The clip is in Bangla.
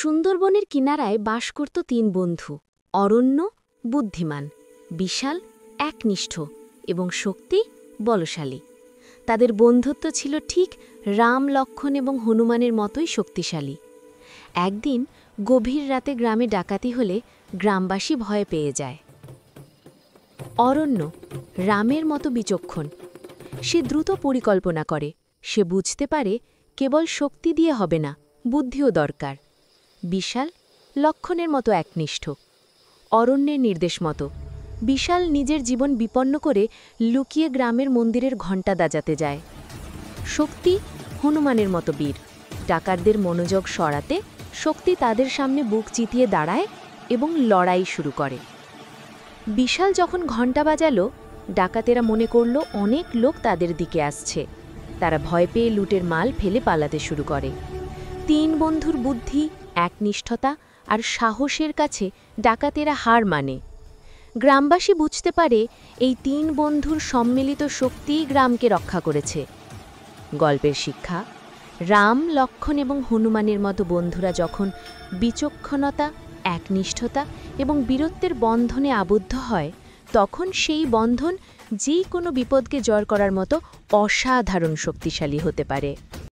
সুন্দরবনের কিনারায় বাস করত তিন বন্ধু, অরণ্য বুদ্ধিমান, বিশাল একনিষ্ঠ এবং শক্তি বলশালী। তাদের বন্ধুত্ব ছিল ঠিক রাম, লক্ষ্মণ এবং হনুমানের মতোই শক্তিশালী। একদিন গভীর রাতে গ্রামে ডাকাতি হলে গ্রামবাসী ভয় পেয়ে যায়। অরণ্য রামের মতো বিচক্ষণ। সে দ্রুত পরিকল্পনা করে। সে বুঝতে পারে কেবল শক্তি দিয়ে হবে না, বুদ্ধিও দরকার। বিশাল লক্ষ্মণের মতো একনিষ্ঠ, অরণ্যের নির্দেশ মতো। বিশাল নিজের জীবন বিপন্ন করে লুকিয়ে গ্রামের মন্দিরের ঘণ্টা বাজাতে যায়। শক্তি হনুমানের মতো বীর। ডাকাতদের মনোযোগ সরাতে শক্তি তাদের সামনে বুক চিতিয়ে দাঁড়ায় এবং লড়াই শুরু করে। বিশাল যখন ঘণ্টা বাজালো, ডাকাতেরা মনে করল অনেক লোক তাদের দিকে আসছে। তারা ভয় পেয়ে লুটের মাল ফেলে পালাতে শুরু করে। তিন বন্ধুর বুদ্ধি, একনিষ্ঠতা আর সাহসের কাছে ডাকাতেরা হার মানে। গ্রামবাসী বুঝতে পারে এই তিন বন্ধুর সম্মিলিত শক্তিই গ্রামকে রক্ষা করেছে। গল্পের শিক্ষা: রাম, লক্ষ্মণ এবং হনুমানের মতো বন্ধুরা যখন বিচক্ষণতা, একনিষ্ঠতা এবং বীরত্বের বন্ধনে আবদ্ধ হয়, তখন সেই বন্ধন যে কোনো বিপদকে জয় করার মতো অসাধারণ শক্তিশালী হতে পারে।